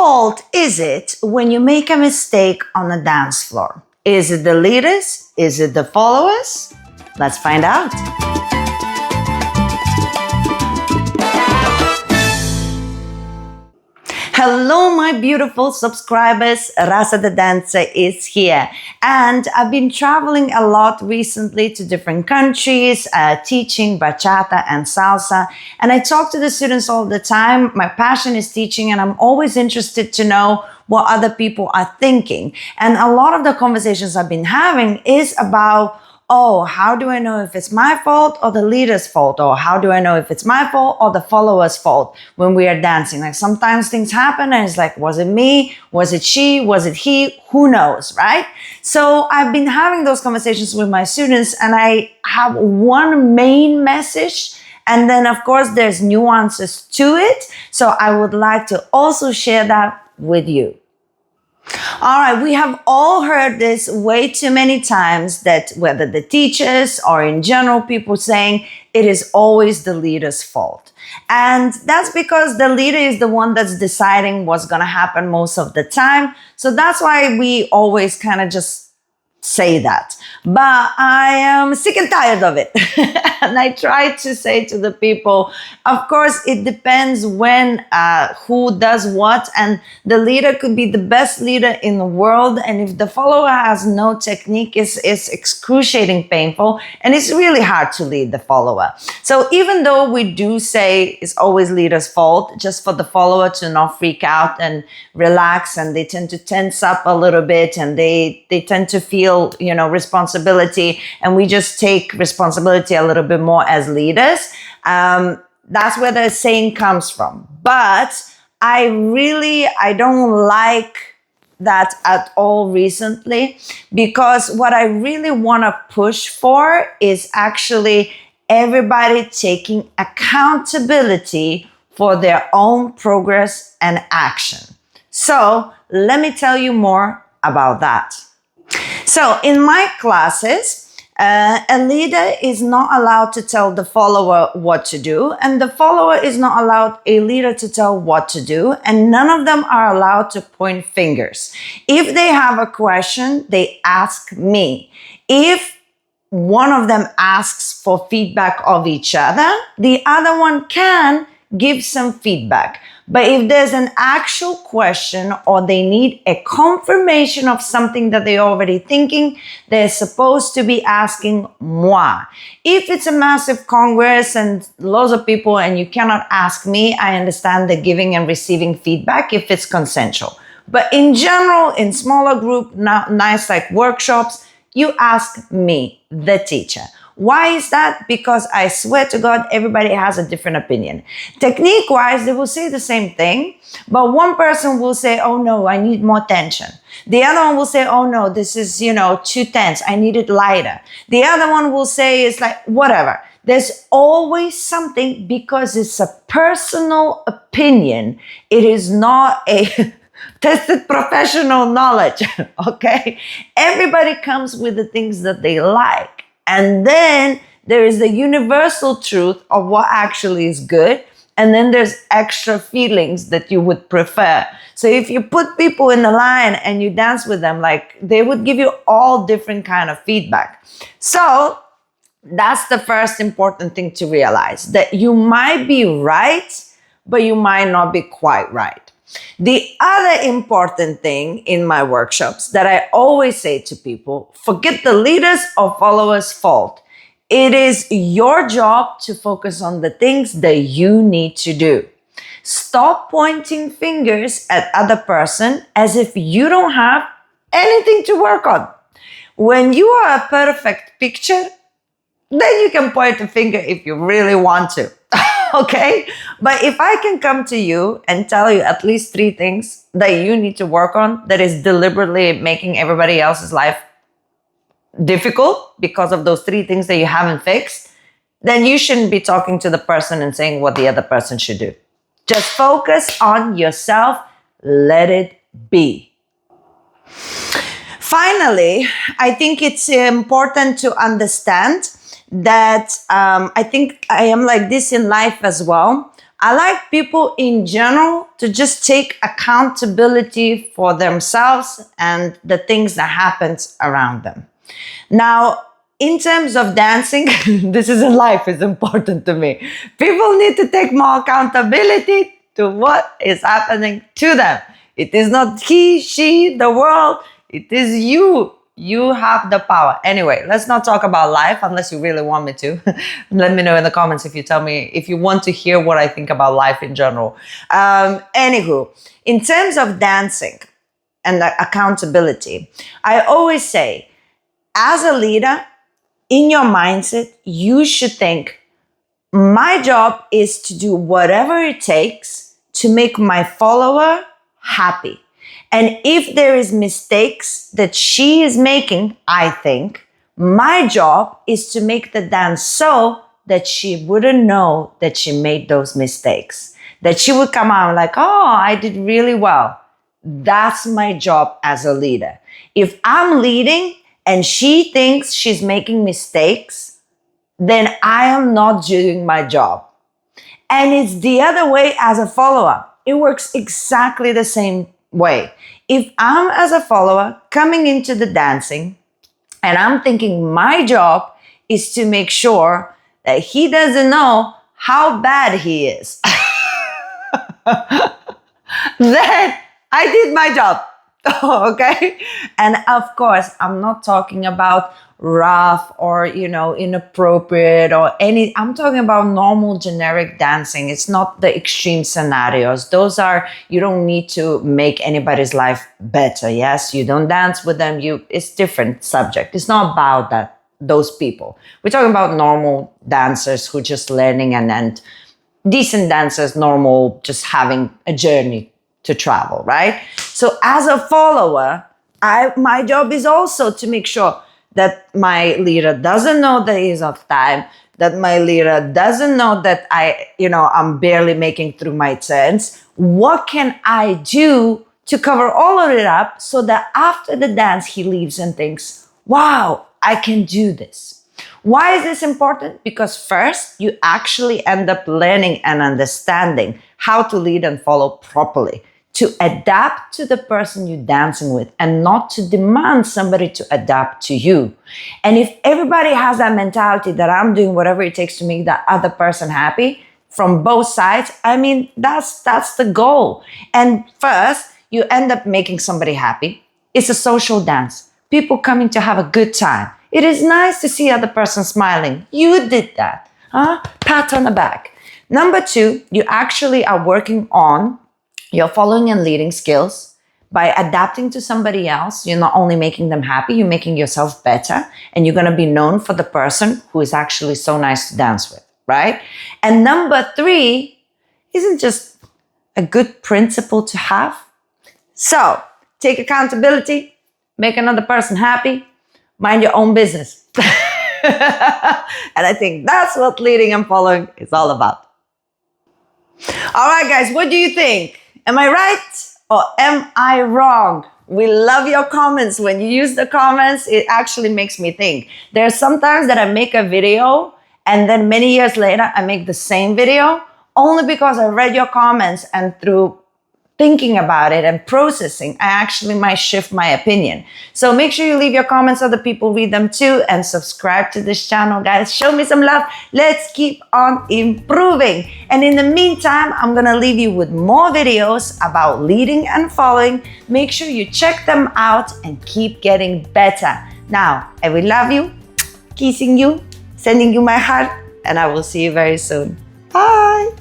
fault is it when you make a mistake on the dance floor? Is it the leaders? Is it the followers? Let's find out. Hello, my beautiful subscribers. Rasa the dancer is here. And I've been traveling a lot recently to different countries, teaching bachata and salsa. And I talk to the students all the time. My passion is teaching, and I'm always interested to know what other people are thinking. And a lot of the conversations I've been having is about, oh, how do I know if it's my fault or the leader's fault? Or how do I know if it's my fault or the follower's fault when we are dancing? Like sometimes things happen and it's like, was it me? Was it she? Was it he? Who knows, right? So I've been having those conversations with my students, and I have one main message. And then of course there's nuances to it. So I would like to also share that with you. All right, we have all heard this way too many times, that whether the teachers or in general people saying it is always the leader's fault. And that's because the leader is the one that's deciding what's going to happen most of the time. So that's why we always kind of just say that. But I am sick and tired of it. And I try to say to the people, of course, it depends when, who does what. And the leader could be the best leader in the world. And if the follower has no technique, it's excruciating painful. And it's really hard to lead the follower. So even though we do say it's always leader's fault, just for the follower to not freak out and relax, and they tend to tense up a little bit, and they tend to feel, responsibility, and we just take responsibility a little bit more as leaders. That's where the saying comes from. But I don't like that at all recently, because what I really want to push for is actually everybody taking accountability for their own progress and action. So let me tell you more about that. So in my classes, a leader is not allowed to tell the follower what to do, and the follower is not allowed a leader to tell what to do, and none of them are allowed to point fingers. If they have a question, they ask me. If one of them asks for feedback of each other, the other one can give some feedback. But if there's an actual question or they need a confirmation of something that they're already thinking, they're supposed to be asking moi. If it's a massive congress and lots of people and you cannot ask me, I understand the giving and receiving feedback if it's consensual. But in general, in smaller group, nice like workshops, you ask me, the teacher. Why is that? Because I swear to God, everybody has a different opinion. Technique-wise, they will say the same thing, but one person will say, oh no, I need more tension. The other one will say, oh no, this is, too tense. I need it lighter. The other one will say, it's like, whatever. There's always something, because it's a personal opinion. It is not a tested professional knowledge, okay? Everybody comes with the things that they like. And then there is the universal truth of what actually is good. And then there's extra feelings that you would prefer. So if you put people in the line and you dance with them, like they would give you all different kind of feedback. So that's the first important thing to realize, that you might be right, but you might not be quite right. The other important thing in my workshops that I always say to people, forget the leaders or followers' fault. It is your job to focus on the things that you need to do. Stop pointing fingers at other person as if you don't have anything to work on. When you are a perfect picture, then you can point a finger if you really want to. Okay? But if I can come to you and tell you at least 3 things that you need to work on that is deliberately making everybody else's life difficult because of those 3 things that you haven't fixed, then you shouldn't be talking to the person and saying what the other person should do. Just focus on yourself. Let it be. Finally, I think it's important to understand that I think I am like this in life as well. I like people in general to just take accountability for themselves and the things that happens around them. Now, in terms of dancing, this is in life, is important to me. People need to take more accountability to what is happening to them. It is not he, she, the world. It is you. You have the power. Anyway, let's not talk about life unless you really want me to. Let me know in the comments if you tell me, if you want to hear what I think about life in general. Anywho, in terms of dancing and the accountability, I always say, as a leader, in your mindset, you should think, my job is to do whatever it takes to make my follower happy. And if there is mistakes that she is making, I think, my job is to make the dance so that she wouldn't know that she made those mistakes. That she would come out like, oh, I did really well. That's my job as a leader. If I'm leading and she thinks she's making mistakes, then I am not doing my job. And it's the other way as a follower. It works exactly the same way. If I'm as a follower coming into the dancing and I'm thinking my job is to make sure that he doesn't know how bad he is, then I did my job. Okay? And of course, I'm not talking about rough or, inappropriate or any, I'm talking about normal generic dancing. It's not the extreme scenarios. Those are, you don't need to make anybody's life better. Yes, you don't dance with them. It's different subject. It's not about that, those people. We're talking about normal dancers who just learning and decent dancers, normal, just having a journey to travel, right? So as a follower, my job is also to make sure that my leader doesn't know that he's off time, that my leader doesn't know that I'm barely making through my turns. What can I do to cover all of it up so that after the dance, he leaves and thinks, wow, I can do this. Why is this important? Because first, you actually end up learning and understanding how to lead and follow properly, to adapt to the person you're dancing with and not to demand somebody to adapt to you. And if everybody has that mentality that I'm doing whatever it takes to make that other person happy from both sides, that's the goal. And first, you end up making somebody happy. It's a social dance. People coming to have a good time. It is nice to see other person smiling. You did that. Pat on the back. Number 2, you actually are working on your following and leading skills by adapting to somebody else. You're not only making them happy, you're making yourself better, and you're going to be known for the person who is actually so nice to dance with, right? And number 3 isn't just a good principle to have. So take accountability, make another person happy, mind your own business. And I think that's what leading and following is all about. All right, guys, what do you think? Am I right or am I wrong? We love your comments. When you use the comments, it actually makes me think. There's sometimes that I make a video and then many years later, I make the same video only because I read your comments, and through thinking about it and processing, I actually might shift my opinion. So make sure you leave your comments so other people read them too, and subscribe to this channel, guys. Show me some love. Let's keep on improving. And in the meantime, I'm gonna leave you with more videos about leading and following. Make sure you check them out and keep getting better. Now, I will love you, kissing you, sending you my heart, and I will see you very soon. Bye.